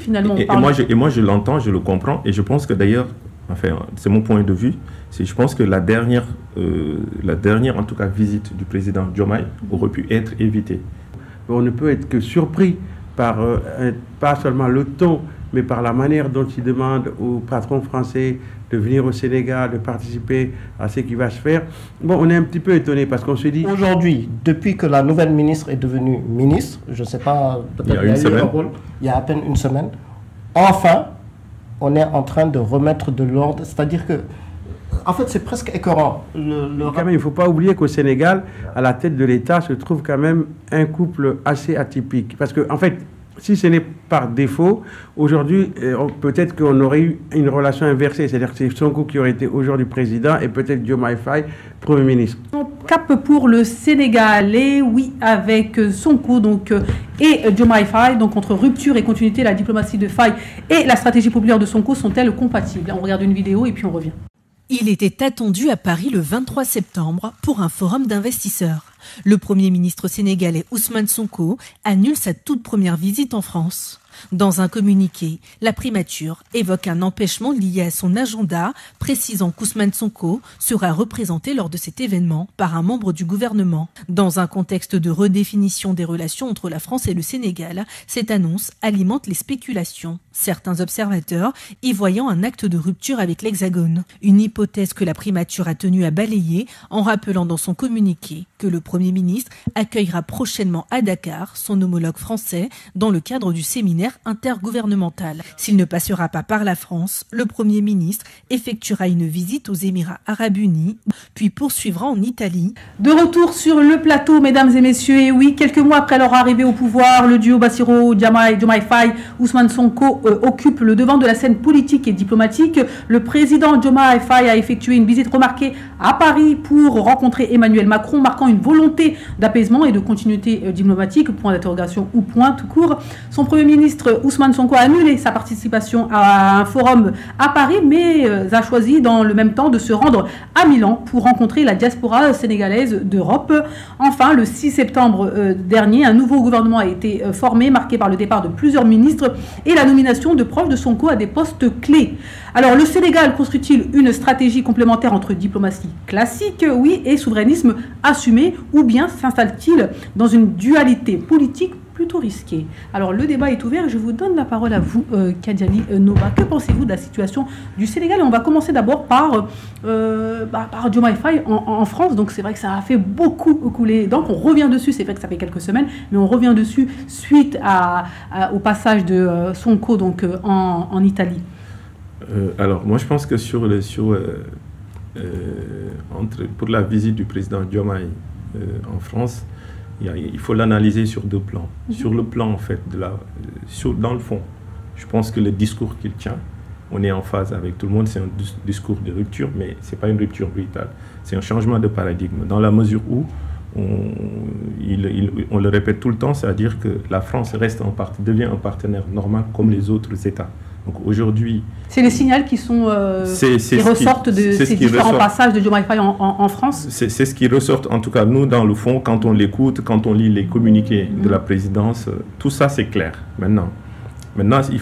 finalement. Et moi, je l'entends, je le comprends, et je pense que d'ailleurs, enfin, c'est mon point de vue, je pense que la dernière, en tout cas, visite du président Diomaye aurait pu être évitée. On ne peut être que surpris par, pas seulement le ton, mais par la manière dont il demande au patron français de venir au Sénégal, de participer à ce qui va se faire. Bon, on est un petit peu étonné parce qu'on se dit... Aujourd'hui, depuis que la nouvelle ministre est devenue ministre, je ne sais pas, peut-être il y a à peine une semaine, enfin, on est en train de remettre de l'ordre, c'est-à-dire que, en fait, c'est presque écœurant. Quand même, il ne faut pas oublier qu'au Sénégal, à la tête de l'État, se trouve quand même un couple assez atypique. Parce que, en fait, si ce n'est par défaut, aujourd'hui, peut-être qu'on aurait eu une relation inversée. C'est-à-dire que c'est Sonko qui aurait été aujourd'hui président et peut-être Diomaye Faye, Premier ministre. Cap pour le Sénégal, et oui, avec Sonko donc, et Diomaye Faye, donc entre rupture et continuité, la diplomatie de Faye et la stratégie populaire de Sonko sont-elles compatibles? On regarde une vidéo et puis on revient. Il était attendu à Paris le 23 septembre pour un forum d'investisseurs. Le Premier ministre sénégalais Ousmane Sonko annule sa toute première visite en France. Dans un communiqué, la primature évoque un empêchement lié à son agenda, précisant qu'Ousmane Sonko sera représenté lors de cet événement par un membre du gouvernement. Dans un contexte de redéfinition des relations entre la France et le Sénégal, cette annonce alimente les spéculations. Certains observateurs y voyant un acte de rupture avec l'Hexagone. Une hypothèse que la primature a tenu à balayer en rappelant dans son communiqué que le Premier ministre accueillera prochainement à Dakar son homologue français dans le cadre du séminaire intergouvernemental. S'il ne passera pas par la France, le Premier ministre effectuera une visite aux Émirats Arabes Unis, puis poursuivra en Italie. De retour sur le plateau, mesdames et messieurs, et oui, quelques mois après leur arrivée au pouvoir, le duo Bassirou Diomaye Faye, Ousmane Sonko occupe le devant de la scène politique et diplomatique. Le président Diomaye Faye a effectué une visite remarquée à Paris pour rencontrer Emmanuel Macron, marquant une volonté d'apaisement et de continuité diplomatique, point d'interrogation ou point tout court. Son Premier ministre Ousmane Sonko a annulé sa participation à un forum à Paris, mais a choisi dans le même temps de se rendre à Milan pour rencontrer la diaspora sénégalaise d'Europe. Enfin, le 6 septembre dernier, un nouveau gouvernement a été formé, marqué par le départ de plusieurs ministres et la nomination de proches de Sonko à des postes clés. Alors, le Sénégal construit-il une stratégie complémentaire entre diplomatie classique, oui, et souverainisme assumé, ou bien s'installe-t-il dans une dualité politique plutôt risqué? Alors le débat est ouvert, je vous donne la parole à vous, Kadiali Nova. Que pensez-vous de la situation du Sénégal? Et on va commencer d'abord par Diomaye Faye en France. Donc c'est vrai que ça a fait beaucoup couler. Donc on revient dessus, c'est vrai que ça fait quelques semaines, mais on revient dessus suite au passage de Sonko donc, en Italie. Alors moi je pense que pour la visite du président Diomaye en France, il faut l'analyser sur deux plans. Sur le plan, en fait, dans le fond, je pense que le discours qu'il tient, on est en phase avec tout le monde, c'est un discours de rupture, mais ce n'est pas une rupture brutale. C'est un changement de paradigme, dans la mesure où, on le répète tout le temps, c'est-à-dire que la France devient un partenaire normal comme les autres États. Donc aujourd'hui... C'est les signaux qui ressortent de ces différents passages de Diomaye Faye en France? C'est ce qui ressort, en tout cas, nous, dans le fond, quand on l'écoute, quand on lit les communiqués de la présidence, tout ça, c'est clair. Maintenant il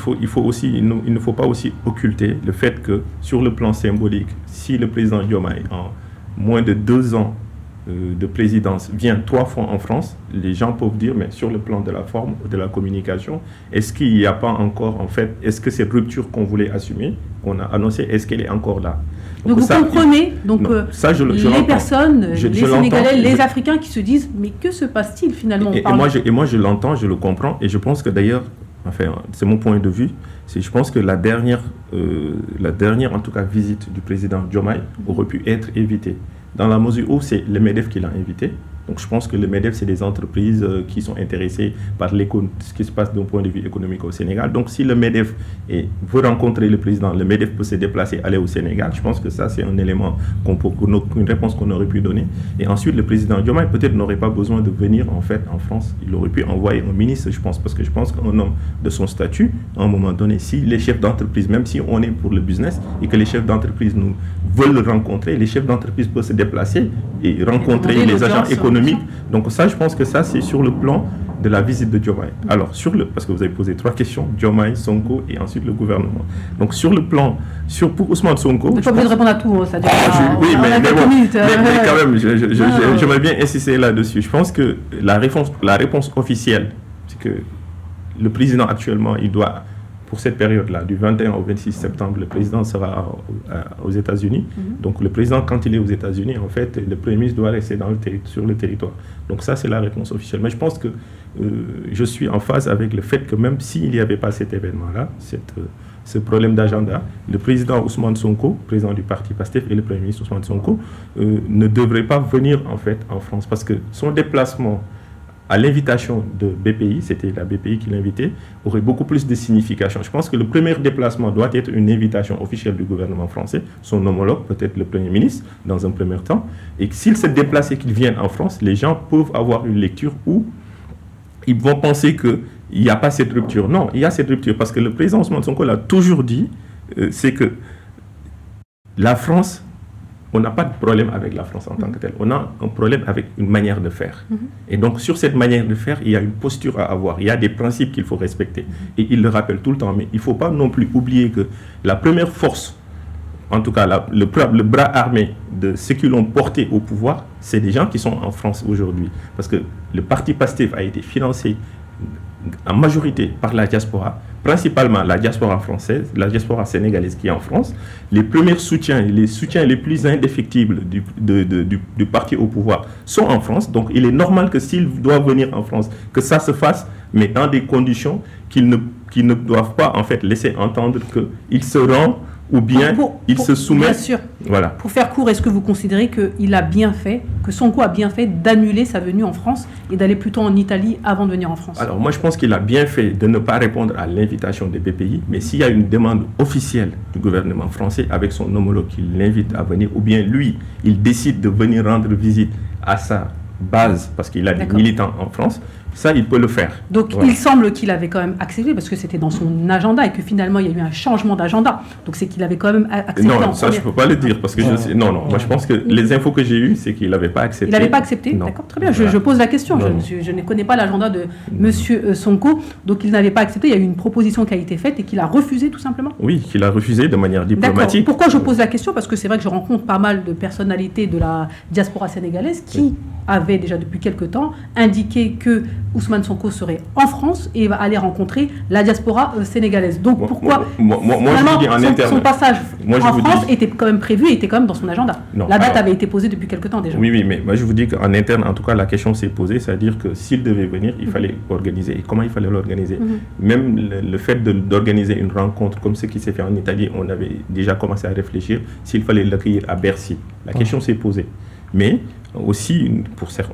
ne faut pas aussi occulter le fait que, sur le plan symbolique, si le président Diomaye, en moins de 2 ans de présidence, vient 3 fois en France, les gens peuvent dire, mais sur le plan de la forme, de la communication, est-ce qu'il n'y a pas encore, en fait, est-ce que cette rupture qu'on voulait assumer, qu'on a annoncée, est-ce qu'elle est encore là? Donc vous comprenez, les personnes, les Sénégalais, les Africains qui se disent, mais que se passe-t-il finalement? Et moi je l'entends, je le comprends, et je pense que d'ailleurs, enfin, c'est mon point de vue, je pense que la dernière, en tout cas, visite du président Diomaye aurait pu être évitée. Dans la mesure où c'est le MEDEF qui l'a invité. Donc je pense que le MEDEF, c'est des entreprises qui sont intéressées par ce qui se passe d'un point de vue économique au Sénégal. Donc si le MEDEF veut rencontrer le président, le MEDEF peut se déplacer, aller au Sénégal. Je pense que ça, c'est un élément, une réponse qu'on aurait pu donner. Et ensuite, le président Diomaye peut-être n'aurait pas besoin de venir en fait en France. Il aurait pu envoyer un ministre, je pense, parce que je pense qu'un homme de son statut, à un moment donné, si les chefs d'entreprise, même si on est pour le business et que les chefs d'entreprise nous veulent le rencontrer, les chefs d'entreprise peuvent se déplacer et rencontrer les agents économiques. Donc ça, je pense que ça, c'est sur le plan de la visite de Diomaye. Alors, parce que vous avez posé 3 questions, Diomaye, Sonko et ensuite le gouvernement. Donc, sur le plan, pour Ousmane Sonko... Vous n'êtes pas obligé de répondre à tout, ça dure oui, mais quand même, j'aimerais bien insister là-dessus. Je pense que la réponse officielle, c'est que le président actuellement, il doit... Pour cette période-là, du 21 au 26 septembre, le président sera aux États-Unis. Donc, le président, quand il est aux États-Unis, en fait, le Premier ministre doit rester sur le territoire. Donc, ça, c'est la réponse officielle. Mais je pense que je suis en phase avec le fait que même s'il n'y avait pas cet événement-là, ce problème d'agenda, le président Ousmane Sonko, président du parti PASTEF, et le Premier ministre Ousmane Sonko ne devraient pas venir, en fait, en France. Parce que son déplacement à l'invitation de BPI, c'était la BPI qui l'invitait, aurait beaucoup plus de signification. Je pense que le premier déplacement doit être une invitation officielle du gouvernement français, son homologue, peut-être le Premier ministre, dans un premier temps, et que s'il se déplace et qu'il vienne en France, les gens peuvent avoir une lecture où ils vont penser qu'il n'y a pas cette rupture. Non, il y a cette rupture, parce que le président Ousmane Sonko l'a toujours dit, c'est que la France... On n'a pas de problème avec la France en tant que telle. On a un problème avec une manière de faire. Et donc, sur cette manière de faire, il y a une posture à avoir. Il y a des principes qu'il faut respecter. Et il le rappelle tout le temps. Mais il ne faut pas non plus oublier que la première force, en tout cas le bras armé de ceux qui l'ont porté au pouvoir, c'est des gens qui sont en France aujourd'hui. Parce que le parti PASTEF a été financé en majorité par la diaspora, principalement la diaspora française, la diaspora sénégalaise qui est en France. Les premiers soutiens, les soutiens les plus indéfectibles du parti au pouvoir sont en France. Donc il est normal que s'ils doivent venir en France, que ça se fasse, mais dans des conditions qu'ils ne doivent pas en fait laisser entendre qu'ils se rendent ou bien il se soumet. Bien sûr. Voilà. Pour faire court, est-ce que vous considérez qu'il a bien fait, que Sonko a bien fait d'annuler sa venue en France et d'aller plutôt en Italie avant de venir en France? Alors moi je pense qu'il a bien fait de ne pas répondre à l'invitation des BPI, mais s'il y a une demande officielle du gouvernement français avec son homologue qui l'invite à venir, ou bien lui, il décide de venir rendre visite à sa base parce qu'il a des militants en France, ça, il peut le faire. Donc, voilà. Il semble qu'il avait quand même accepté, parce que c'était dans son agenda et que finalement, il y a eu un changement d'agenda. Donc, c'est qu'il avait quand même accepté. Non, ça, je ne peux pas le dire, parce que je sais... Non, moi, je pense que les infos que j'ai eues, c'est qu'il n'avait pas accepté. Il n'avait pas accepté? D'accord, très bien. Voilà. Je pose la question. Je ne connais pas l'agenda de M. Sonko. Donc, il n'avait pas accepté. Il y a eu une proposition qui a été faite et qu'il a refusé, tout simplement? Oui, qu'il a refusé de manière diplomatique. Pourquoi je pose la question? Parce que c'est vrai que je rencontre pas mal de personnalités de la diaspora sénégalaise qui avaient déjà depuis quelque temps indiqué que Ousmane Sonko serait en France et va aller rencontrer la diaspora sénégalaise. Donc pourquoi je vous dis en interne, son passage en France était quand même prévu et était quand même dans son agenda? La date avait été posée depuis quelque temps déjà. Oui, mais moi je vous dis qu'en interne, en tout cas, la question s'est posée, c'est-à-dire que s'il devait venir, il fallait organiser. Et comment il fallait l'organiser? Même le fait d'organiser une rencontre comme ce qui s'est fait en Italie, on avait déjà commencé à réfléchir s'il fallait l'accueillir à Bercy. La question s'est posée. Mais aussi,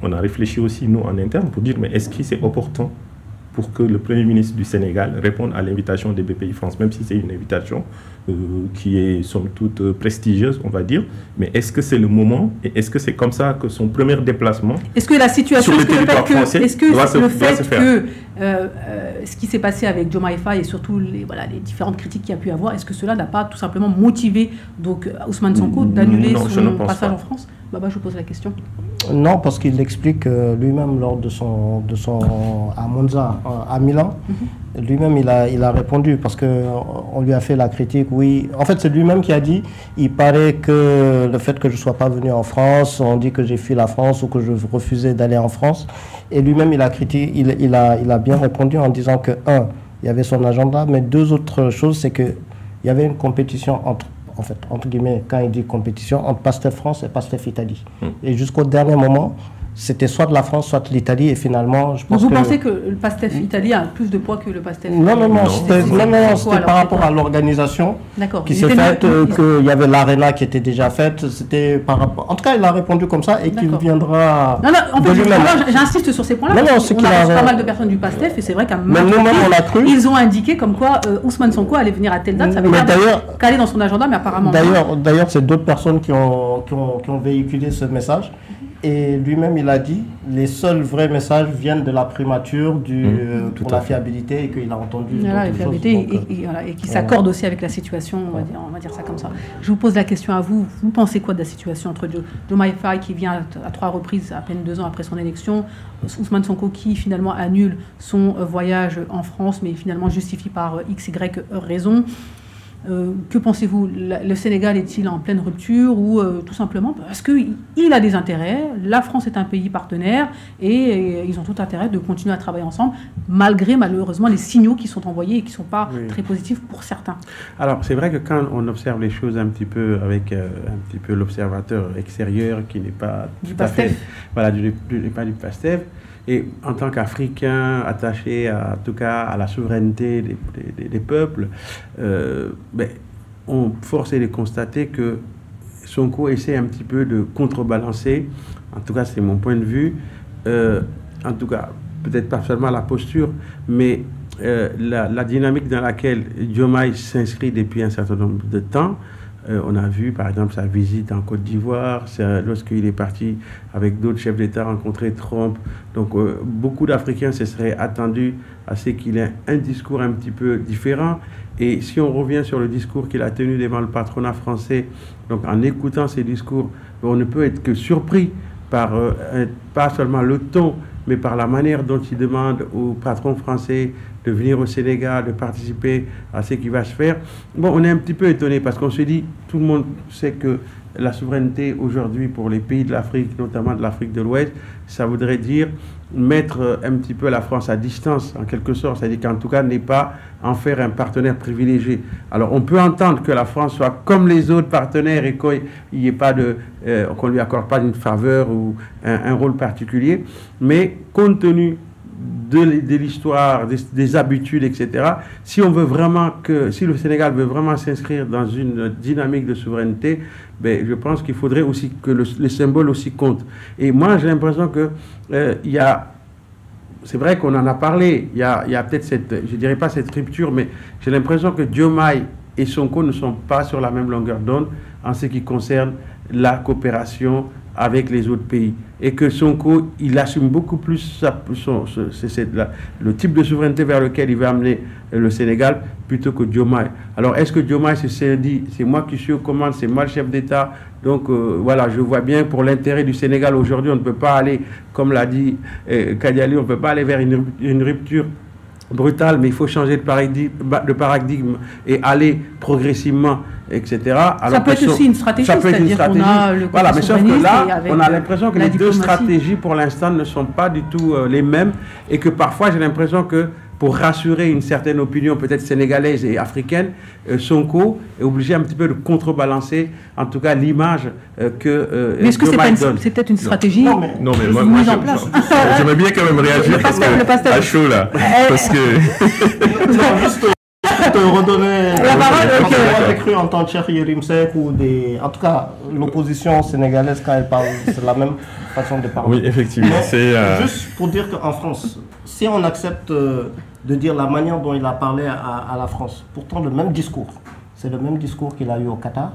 on a réfléchi aussi, nous, en interne, pour dire, mais est-ce que c'est opportun pour que le Premier ministre du Sénégal réponde à l'invitation des BPI France, même si c'est une invitation qui est, somme toute, prestigieuse, on va dire, mais est-ce que c'est le moment, et est-ce que c'est comme ça que son premier déplacement est-ce que la situation, sur le territoire français doit se faire? Ce qui s'est passé avec Diomaye Faye et surtout les différentes critiques qu'il y a pu avoir, est-ce que cela n'a pas tout simplement motivé donc, Ousmane Sonko d'annuler son passage en France? Baba, je vous pose la question. Non, parce qu'il l'explique lui-même lors de son à Monza, à Milan. Lui-même, il a répondu parce qu'on lui a fait la critique. Oui, en fait, c'est lui-même qui a dit il paraît que le fait que je ne sois pas venu en France, on dit que j'ai fui la France ou que je refusais d'aller en France. Et lui-même, il a critiqué, il a bien répondu en disant que, il y avait son agenda, mais deux autres choses, c'est qu'il y avait une compétition entre guillemets, quand il dit compétition, entre PASTEF France et PASTEF Italie. Et jusqu'au dernier moment, c'était soit de la France, soit de l'Italie, et finalement, je pense que... Vous pensez que le PASTEF Italie a plus de poids que le PASTEF? Non, c'était par rapport à l'organisation qui s'est faite, qu'il y avait l'Arena qui était déjà faite, c'était par rapport... En tout cas, il a répondu comme ça, et qu'il viendra... Non, en fait, j'insiste sur ces points-là, on a reçu pas mal de personnes du PASTEF, et c'est vrai qu'à ils ont indiqué comme quoi Ousmane Sonko allait venir à telle date, ça avait l'air calé dans son agenda, mais apparemment... D'ailleurs, c'est d'autres personnes qui ont véhiculé ce message. Et lui-même, il a dit, les seuls vrais messages viennent de la primature pour la fiabilité et qu'il a entendu. Voilà, la fiabilité et qui s'accorde aussi avec la situation, on va dire ça comme ça. Je vous pose la question à vous. Vous pensez quoi de la situation entre Diomaye Faye qui vient à 3 reprises, à peine 2 ans après son élection, Ousmane Sonko qui finalement annule son voyage en France, mais finalement justifie par XY raison. Que pensez-vous? Le Sénégal est-il en pleine rupture ou tout simplement parce qu'il a des intérêts, la France est un pays partenaire et ils ont tout intérêt de continuer à travailler ensemble malgré malheureusement les signaux qui sont envoyés et qui ne sont pas très positifs pour certains. Alors c'est vrai que quand on observe les choses un petit peu avec un petit peu l'observateur extérieur qui n'est pas du PASTEF, voilà, pas du PASTEF, et en tant qu'Africain attaché en tout cas à la souveraineté des peuples, on force est de constater que Sonko essaie un petit peu de contrebalancer, en tout cas c'est mon point de vue, en tout cas peut-être pas seulement la posture, mais la dynamique dans laquelle Diomaye s'inscrit depuis un certain nombre de temps. On a vu par exemple sa visite en Côte d'Ivoire, lorsqu'il est parti avec d'autres chefs d'État rencontrer Trump. Donc beaucoup d'Africains se seraient attendus à ce qu'il ait un discours un petit peu différent. Et si on revient sur le discours qu'il a tenu devant le patronat français, donc en écoutant ces discours, on ne peut être que surpris par pas seulement le ton, mais par la manière dont il demande au patron français de venir au Sénégal, de participer à ce qui va se faire. Bon, on est un petit peu étonné parce qu'on se dit, tout le monde sait que la souveraineté aujourd'hui pour les pays de l'Afrique, notamment de l'Afrique de l'Ouest, ça voudrait dire mettre un petit peu la France à distance, en quelque sorte, c'est-à-dire qu'en tout cas, n'est pas en faire un partenaire privilégié. Alors, on peut entendre que la France soit comme les autres partenaires et qu'il n'y ait pas qu'on lui accorde pas une faveur ou un rôle particulier, mais compte tenu de l'histoire, des habitudes, etc. Si on veut vraiment si le Sénégal veut vraiment s'inscrire dans une dynamique de souveraineté, je pense qu'il faudrait aussi que le symbole aussi compte. Et moi, j'ai l'impression que c'est vrai qu'on en a parlé, il y a peut-être je dirais pas cette rupture, mais j'ai l'impression que Diomaye et Sonko ne sont pas sur la même longueur d'onde en ce qui concerne la coopération avec les autres pays. Et que Sonko, il assume beaucoup plus le type de souveraineté vers lequel il veut amener le Sénégal plutôt que Diomaye. Alors, est-ce que Diomaye se dit, c'est moi qui suis aux commandes, c'est moi le chef d'État, donc voilà, je vois bien pour l'intérêt du Sénégal aujourd'hui, on ne peut pas aller, comme l'a dit Kadiali, on ne peut pas aller vers une rupture brutale, mais il faut changer de paradigme et aller progressivement, etc. Alors, ça peut être aussi une stratégie, c'est-à-dire qu'on a le voilà, mais sauf que là, on a l'impression que les deux stratégies, pour l'instant, ne sont pas du tout les mêmes, et que parfois, j'ai l'impression que pour rassurer une certaine opinion peut-être sénégalaise et africaine, Sonko est obligé un petit peu de contrebalancer, en tout cas, l'image que mais est-ce que c'est peut-être une stratégie Non, mais moi j'aimerais bien quand même réagir parce que à chaud là. Parce que... non, juste te redonner la parole. J'ai cru entendre Cheikh Yérim Seck ou en tout cas, l'opposition sénégalaise, quand elle parle, c'est la même façon de parler. Oui, effectivement. Juste pour dire qu'en France, si on accepte de dire la manière dont il a parlé à la France, pourtant le même discours, c'est le même discours qu'il a eu au Qatar,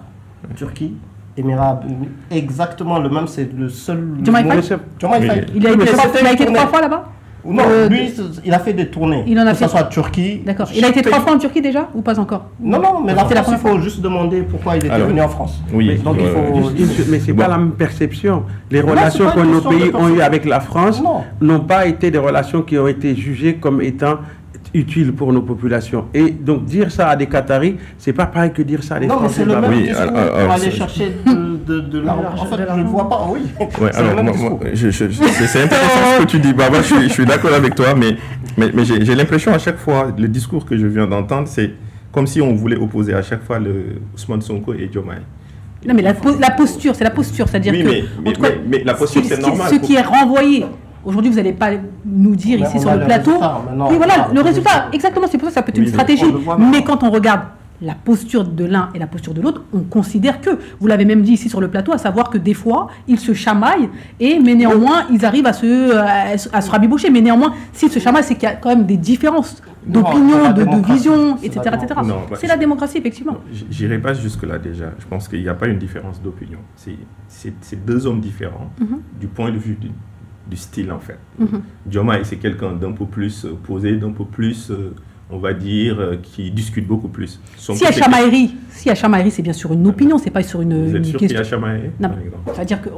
Turquie, Émirats, exactement le même, c'est le seul... Diomaye Faye. Il a été 3 fois là-bas? Non, lui, il a fait des tournées. Il en a que ce soit Turquie. D'accord. Il a été 3 fois en Turquie déjà ou pas encore? Non, mais la France, il faut juste demander pourquoi il était venu en France. Oui. Donc il faut. Mais c'est pas la même perception. Les relations que nos pays ont eues avec la France n'ont pas été des relations qui ont été jugées comme étant utiles pour nos populations. Et donc dire ça à des Qataris, c'est pas pareil que dire ça à des Français. Non, mais c'est le même discours pour aller chercher de l'argent. En fait, je ne vois pas, oui. Ouais, alors, c'est intéressant ce que tu dis, Baba, je suis d'accord avec toi, mais j'ai l'impression à chaque fois, le discours que je viens d'entendre, c'est comme si on voulait opposer à chaque fois Ousmane Sonko et Diomaye. Non, mais la posture, c'est la posture, c'est-à-dire mais la posture, c'est normal. Ce qui est renvoyé. Aujourd'hui, vous n'allez pas nous dire ici sur le plateau. Oui, voilà, le résultat, exactement, c'est pour ça que ça peut être une stratégie. Mais quand on regarde la posture de l'un et la posture de l'autre, on considère que, vous l'avez même dit ici sur le plateau, à savoir que des fois, ils se chamaillent, mais néanmoins, ils arrivent à se rabibocher. Mais néanmoins, s'ils se chamaillent, c'est qu'il y a quand même des différences d'opinion, de vision, etc. C'est la démocratie, effectivement. J'irai pas jusque-là déjà. Je pense qu'il n'y a pas une différence d'opinion. C'est deux hommes différents du point de vue du style, en fait. Diomaye, c'est quelqu'un d'un peu plus posé, d'un peu plus... on va dire, qui discute beaucoup plus. S'il y a chamaillerie, c'est bien sur une opinion, c'est pas sur une Vous êtes sûr qu'il y a chamaillerie? Non, c'est-à-dire que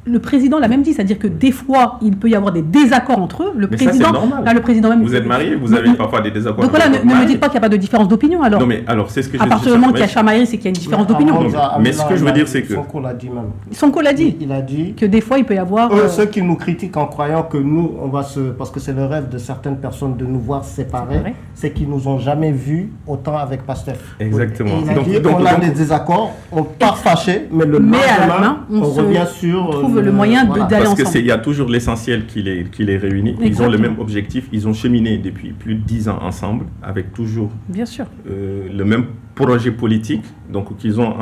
le président l'a même dit, c'est-à-dire que des fois, il peut y avoir des désaccords entre eux. Le président même... Vous êtes marié, vous avez parfois des désaccords. Donc voilà, ne me dites pas qu'il n'y a pas de différence d'opinion, alors. Non, mais alors, c'est ce que je dis. À partir du moment qu'il y a chamaillerie, c'est qu'il y a une différence d'opinion. Mais ce que je veux dire, c'est que... Sonko l'a dit même. Sonko l'a dit. Il a dit que des fois, il peut y avoir... Ceux qui nous critiquent en croyant que nous, on va se... Parce que c'est le rêve de certaines personnes de nous voir séparés, c'est qu'ils nous ont jamais vus autant avec Pastef. Exactement. Et il a dit qu'on a des désaccords, on part fâché, mais le lendemain, on revient sur... On trouve le moyen de... Parce qu'il y a toujours l'essentiel qui les réunit. Exactement. Ils ont le même objectif. Ils ont cheminé depuis plus de 10 ans ensemble, avec toujours bien sûr. Le même projet politique, donc qu'ils ont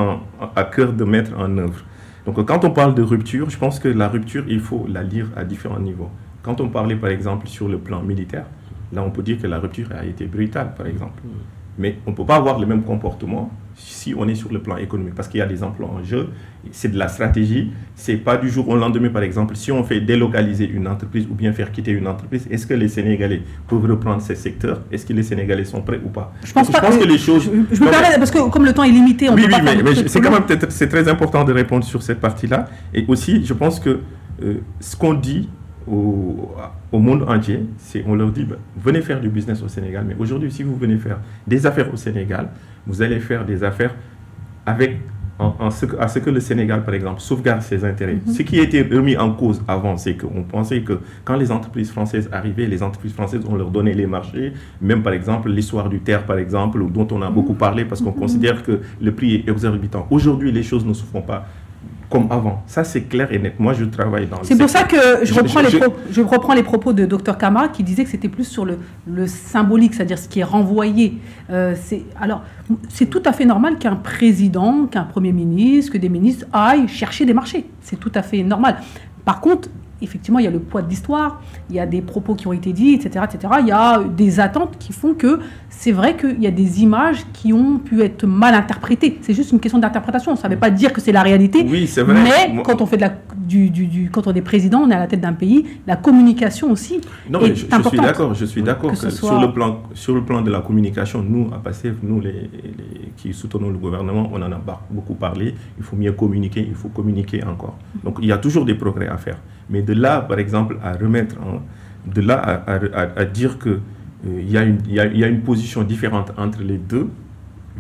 à cœur de mettre en œuvre. Donc quand on parle de rupture, je pense que la rupture, il faut la lire à différents niveaux. Quand on parlait par exemple sur le plan militaire, là on peut dire que la rupture a été brutale par exemple. Mais on ne peut pas avoir le même comportement si on est sur le plan économique, parce qu'il y a des emplois en jeu, c'est de la stratégie, c'est pas du jour au lendemain par exemple. Si on fait délocaliser une entreprise ou bien faire quitter une entreprise, est-ce que les Sénégalais peuvent reprendre ces secteurs? Est-ce que les Sénégalais sont prêts ou pas? Je pense que les choses... Je me permets, parce que comme le temps est limité, on peut pas... Mais c'est quand même c'est très important de répondre sur cette partie-là. Et aussi, je pense que ce qu'on dit au monde entier, on leur dit, venez faire du business au Sénégal, mais aujourd'hui, si vous venez faire des affaires au Sénégal, vous allez faire des affaires avec à ce que le Sénégal, par exemple, sauvegarde ses intérêts. Ce qui a été remis en cause avant, c'est qu'on pensait que quand les entreprises françaises arrivaient, les entreprises françaises, on leur donnait les marchés, même par exemple l'histoire du terre, par exemple, dont on a beaucoup parlé, parce qu'on considère que le prix est exorbitant. Aujourd'hui, les choses ne se font pas comme avant. Ça, c'est clair et net. Moi, je travaille dans le secteur. C'est pour ça que je reprends les propos de Dr Camara qui disait que c'était plus sur le symbolique, c'est-à-dire ce qui est renvoyé. Alors, c'est tout à fait normal qu'un président, qu'un Premier ministre, que des ministres aillent chercher des marchés. C'est tout à fait normal. Par contre, effectivement, il y a le poids de l'histoire, il y a des propos qui ont été dits, etc., etc. Il y a des attentes qui font que c'est vrai qu'il y a des images qui ont pu être mal interprétées. C'est juste une question d'interprétation. Ça ne veut pas dire que c'est la réalité. Oui, c'est vrai. Mais quand on fait quand on est président, on est à la tête d'un pays, la communication aussi est importante. Je suis d'accord que sur le plan de la communication, nous, à PASTEF, nous qui soutenons le gouvernement, on en a beaucoup parlé. Il faut mieux communiquer, il faut communiquer encore. Donc, il y a toujours des progrès à faire. Mais de là, par exemple, à dire que il y a une position différente entre les deux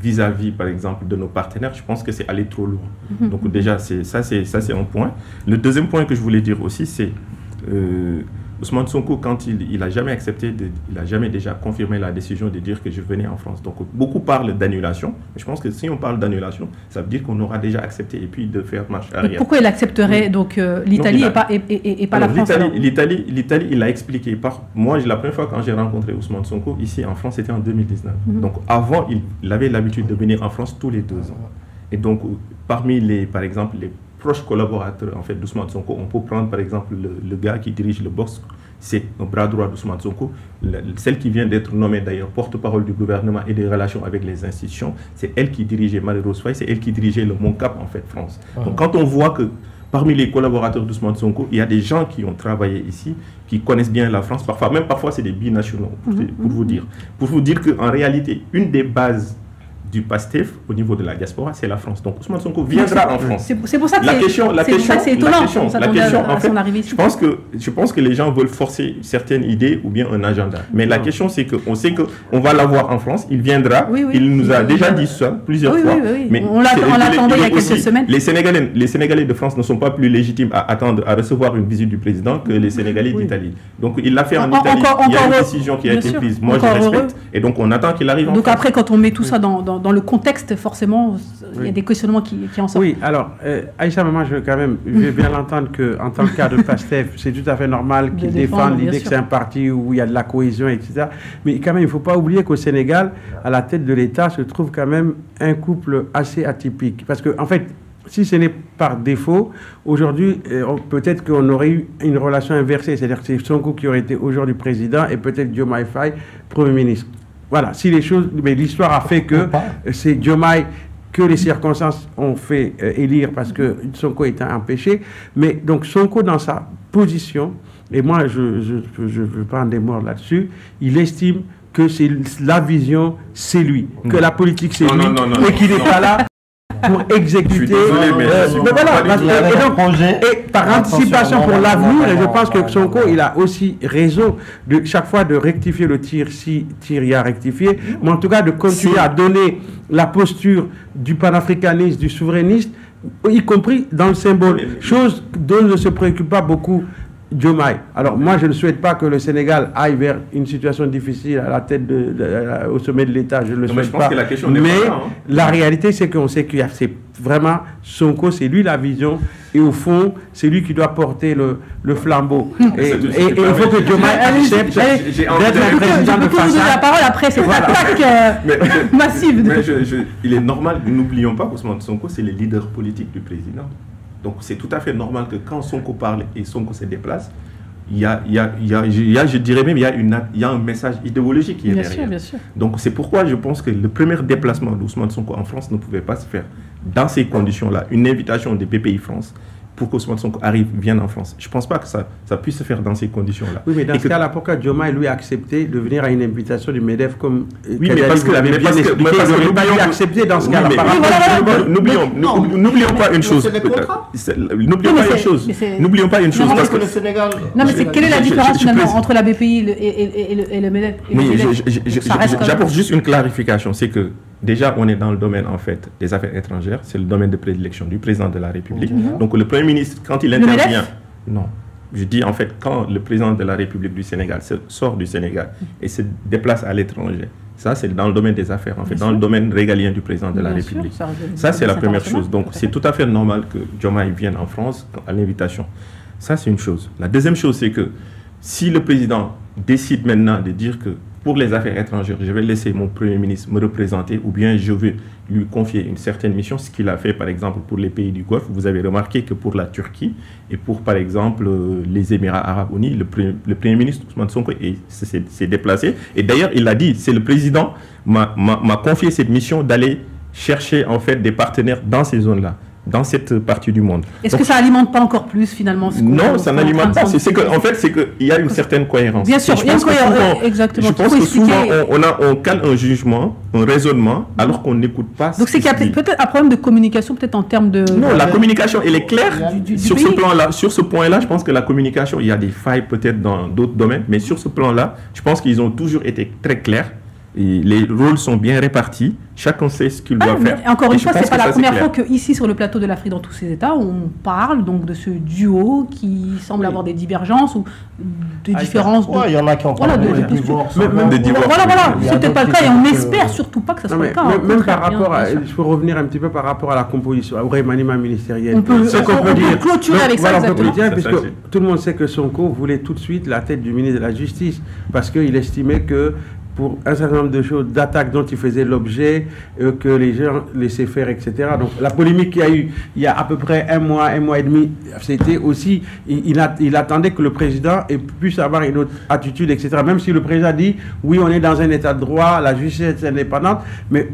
vis-à-vis, par exemple, de nos partenaires, je pense que c'est aller trop loin. Donc déjà, ça c'est un point. Le deuxième point que je voulais dire aussi, c'est Ousmane Sonko, quand il n'a jamais accepté, il n'a jamais déjà confirmé la décision de dire que je venais en France. Donc beaucoup parlent d'annulation, mais je pense que si on parle d'annulation, ça veut dire qu'on aura déjà accepté et puis de faire marche arrière. Et pourquoi il accepterait donc l'Italie et pas la France? L'Italie, il a expliqué. Moi, la première fois quand j'ai rencontré Ousmane Sonko ici en France, c'était en 2019. Donc avant, il avait l'habitude de venir en France tous les 2 ans. Et donc parmi par exemple, les proches collaborateurs en fait d'Ousmane Sonko, on peut prendre par exemple le gars qui dirige le BOSC, c'est un bras droit d'Ousmane Sonko, celle qui vient d'être nommée d'ailleurs porte-parole du gouvernement et des relations avec les institutions, c'est elle qui dirigeait Marie-Rose Faye, c'est elle qui dirigeait le MONCAP en fait France. Donc quand on voit que parmi les collaborateurs d'Ousmane Sonko, il y a des gens qui ont travaillé ici, qui connaissent bien la France, parfois c'est des binationaux, pour vous dire qu'en réalité, une des bases du PASTEF au niveau de la diaspora, c'est la France. Donc Ousmane Sonko viendra en France. C'est pour ça que c'est étonnant. En fait, je pense que les gens veulent forcer certaines idées ou bien un agenda. Mais la question, c'est qu'on sait qu'on va l'avoir en France, il viendra, il nous a déjà dit ça plusieurs fois. Mais on l'attendait il y a quelques semaines. Les Sénégalais de France ne sont pas plus légitimes à attendre à recevoir une visite du président que les Sénégalais d'Italie. Donc il l'a fait en Italie, il y a une décision qui a été prise. Moi, je respecte. Et donc on attend qu'il arrive en France. Donc après, quand on met tout ça dans dans le contexte, forcément, il y a des questionnements qui en sortent. Oui, alors, Aïcha Maman, je vais bien l'entendre qu'en tant que cadre de PASTEF, c'est tout à fait normal qu'il défende l'idée que c'est un parti où il y a de la cohésion, etc. Mais quand même, il ne faut pas oublier qu'au Sénégal, à la tête de l'État, se trouve quand même un couple assez atypique. Parce que, en fait, si ce n'est par défaut, aujourd'hui, peut-être qu'on aurait eu une relation inversée. C'est-à-dire que c'est Sonko qui aurait été aujourd'hui président et peut-être Diomaye Faye, Premier ministre. Voilà, si les choses... Mais l'histoire a fait que c'est Diomaye que les circonstances ont fait élire parce que Sonko était empêché. Mais donc Sonko, dans sa position, et moi je veux pas en démordre là-dessus, il estime que c'est la vision, c'est lui. Que la politique, c'est lui. Et qu'il n'est pas là pour exécuter. Mais voilà, et par anticipation pour l'avenir, et je pense que Sonko, il a aussi raison de chaque fois de rectifier le tir si tir y a rectifié, mais en tout cas de continuer à donner la posture du panafricaniste, du souverainiste, y compris dans le symbole, chose dont ne se préoccupe pas beaucoup Diomaye. Alors moi je ne souhaite pas que le Sénégal aille vers une situation difficile à la tête au sommet de l'État, je ne le souhaite pas. Mais la réalité c'est qu'on sait qu'il y a vraiment Sonko, c'est lui la vision et au fond c'est lui qui doit porter le flambeau. Et il faut que Diomaye accepte d'être le président de façade. La parole après cette attaque massive. Il est normal, n'oublions pas qu'Ousmane Sonko c'est le leader politique du président. Donc c'est tout à fait normal que quand Sonko parle et Sonko se déplace, je dirais même il y a un message idéologique qui est derrière. Bien sûr. Donc c'est pourquoi je pense que le premier déplacement d'Ousmane Sonko en France ne pouvait pas se faire dans ces conditions-là. Une invitation des BPI France pour qu'Ousmane Sonko vienne en France. Je ne pense pas que ça puisse se faire dans ces conditions-là. Oui, mais dans ce cas-là, pourquoi Diomaye lui a accepté de venir à une invitation du MEDEF comme... Oui, mais parce que n'aurait pas dû accepter dans ce cas-là. N'oublions pas une chose. N'oublions pas une chose. Parce que le Sénégal... Non, mais quelle est la différence finalement entre la BPI et le MEDEF? J'apporte juste une clarification. C'est que déjà, on est dans le domaine, en fait, des affaires étrangères. C'est le domaine de prédilection du président de la République. Donc, le Premier ministre, quand il intervient... Non. Je dis, en fait, quand le président de la République du Sénégal sort du Sénégal et se déplace à l'étranger, ça, c'est dans le domaine des affaires, en fait, dans le domaine régalien du président de la République. Ça, c'est la première chose. Donc, c'est tout à fait normal que Diomaye vienne en France à l'invitation. Ça, c'est une chose. La deuxième chose, c'est que si le président décide maintenant de dire que pour les affaires étrangères, je vais laisser mon Premier ministre me représenter ou bien je vais lui confier une certaine mission, ce qu'il a fait par exemple pour les pays du Golfe. Vous avez remarqué que pour la Turquie et pour par exemple les Émirats Arabes Unis, le Premier ministre Ousmane Sonko s'est déplacé. Et d'ailleurs, il a dit, c'est le président m'a confié cette mission d'aller chercher en fait des partenaires dans ces zones-là, dans cette partie du monde. Est-ce que ça alimente pas encore plus finalement Non, ça n'alimente pas. En fait, c'est qu'il y a une certaine cohérence. Bien sûr, il y a une cohérence. Exactement. Je pense que souvent, on cale un jugement, un raisonnement, alors qu'on n'écoute pas. Donc c'est qu'il y a peut-être un problème de communication, peut-être en termes de... Non, la communication, elle est claire. Sur ce plan-là, sur ce point-là, je pense que la communication, il y a des failles peut-être dans d'autres domaines, mais sur ce plan-là, je pense qu'ils ont toujours été très clairs. Et les rôles sont bien répartis, chacun sait ce qu'il doit faire. Encore une fois, ce n'est pas la première fois qu'ici, sur le plateau de l'Afrique, dans tous ces États, on parle donc de ce duo qui semble avoir des divergences ou des différences. Il y en a qui ont parlé de divorce. Voilà, ce n'est peut-être pas le cas et on n'espère surtout pas que ça soit le cas. Même par rapport à, il faut revenir un petit peu par rapport à la composition, au remaniement ministériel. On peut clôturer avec ça, exactement. Puisque tout le monde sait que Sonko voulait tout de suite la tête du ministre de la Justice parce qu'il estimait que pour un certain nombre de choses, d'attaques dont il faisait l'objet, que les gens laissaient faire, etc. Donc la polémique qu'il y a eu il y a à peu près un mois et demi, c'était aussi, il attendait que le président puisse avoir une autre attitude, etc. Même si le président dit, oui, on est dans un état de droit, la justice est indépendante, mais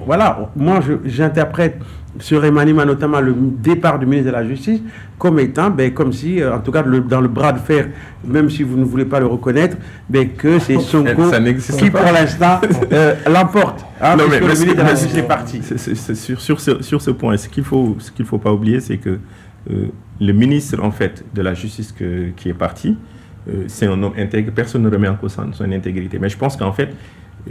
voilà, moi j'interprète ce remaniement, notamment le départ du ministre de la Justice, comme étant, comme si, en tout cas dans le bras de fer, même si vous ne voulez pas le reconnaître, que c'est Sonko qui, pour l'instant, l'emporte. Non, mais le ministre de la Justice est parti. Sur ce point, ce qu'il faut pas oublier, c'est que le ministre, en fait, de la Justice qui est parti, c'est un homme intègre. Personne ne remet en cause son intégrité. Mais je pense qu'en fait,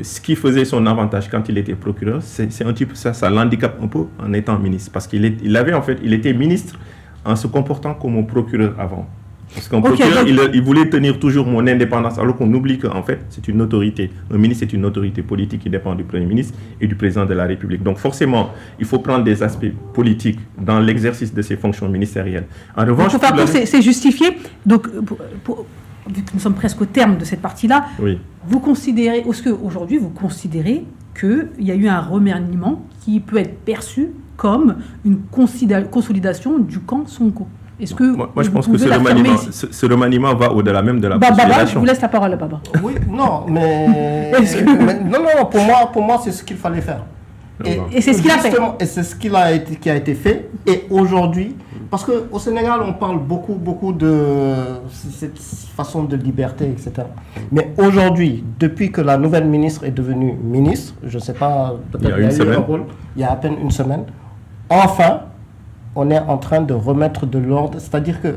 ce qui faisait son avantage quand il était procureur, c'est un type, ça l'handicape un peu en étant ministre. Parce qu'il était ministre en se comportant comme un procureur avant. Parce qu'un procureur, il voulait tenir toujours mon indépendance, alors qu'on oublie qu'en fait, c'est une autorité. Un ministre, c'est une autorité politique qui dépend du Premier ministre et du Président de la République. Donc forcément, il faut prendre des aspects politiques dans l'exercice de ses fonctions ministérielles. En revanche, c'est justifié. Donc, vu que nous sommes presque au terme de cette partie-là, oui. Vous considérez, est-ce qu'aujourd'hui, vous considérez qu'il y a eu un remaniement qui peut être perçu comme une consolidation du camp Sonko? Est-ce que moi je pense que ce remaniement va au-delà même de la consolidation. Baba, je vous laisse la parole, Baba. Oui, non, mais non, pour moi, c'est ce qu'il fallait faire. Et c'est ce qu'il a fait. Et c'est ce qui a été fait. Et aujourd'hui, parce qu'au Sénégal, on parle beaucoup de cette façon de liberté, etc. Mais aujourd'hui, depuis que la nouvelle ministre est devenue ministre, je ne sais pas, peut-être il y a à peine une semaine, enfin, on est en train de remettre de l'ordre. C'est-à-dire que,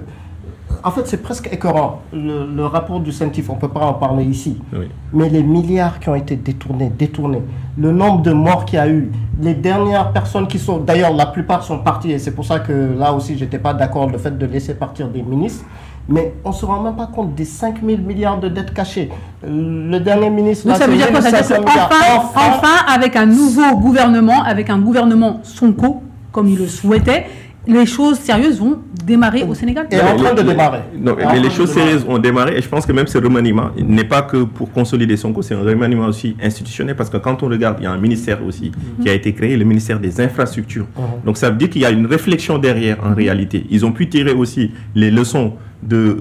en fait, c'est presque écœurant. Le rapport du CENTIF, on ne peut pas en parler ici. Oui. Mais les milliards qui ont été détournés, le nombre de morts qu'il y a eu, les dernières personnes qui sont... D'ailleurs, la plupart sont parties, et c'est pour ça que là aussi, je n'étais pas d'accord le fait de laisser partir des ministres. Mais on ne se rend même pas compte des 5 000 milliards de dettes cachées. Le dernier ministre... Donc ça veut dire quoi? Ça veut dire qu'enfin, avec un nouveau gouvernement, avec un gouvernement Sonko, comme il le souhaitait, les choses sérieuses vont démarrer au Sénégal. Et en train de démarrer. Non, mais les choses sérieuses ont démarré, et je pense que même ce remaniement n'est pas que pour consolider Sonko, c'est un remaniement aussi institutionnel, parce que quand on regarde, il y a un ministère aussi qui a été créé, le ministère des infrastructures. Donc ça veut dire qu'il y a une réflexion derrière en réalité. Ils ont pu tirer aussi les leçons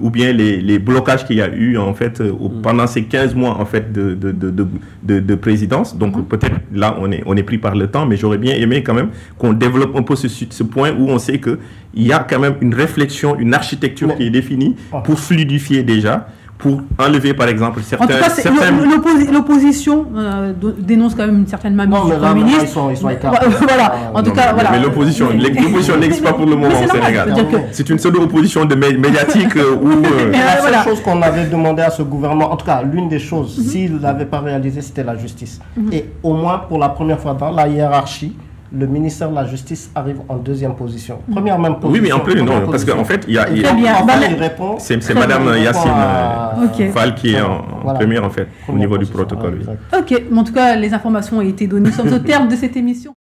ou bien les blocages qu'il y a eu en fait pendant ces 15 mois en fait de présidence. Donc peut-être là on est pris par le temps, mais j'aurais bien aimé quand même qu'on développe un peu ce point où on sait que il y a quand même une réflexion, une architecture qui est définie pour fluidifier déjà, pour enlever par exemple certains... En tout cas, l'opposition dénonce quand même une certaine mainmise du Premier ministre. Ils sont voilà. En tout cas, voilà. Mais l'opposition n'existe pas pour le moment au Sénégal. C'est une pseudo-opposition médiatique où... La seule chose qu'on avait demandé à ce gouvernement, en tout cas l'une des choses, s'il ne l'avait pas réalisé, c'était la justice. Et au moins pour la première fois dans la hiérarchie, le ministère de la Justice arrive en deuxième position. Première même position. Oui, mais en plus, non, parce qu'en fait, il y a... C'est Madame Yacine Fall qui est en première, en fait, au niveau du protocole. Ok, mais en tout cas, les informations ont été données. Nous sommes au terme de cette émission.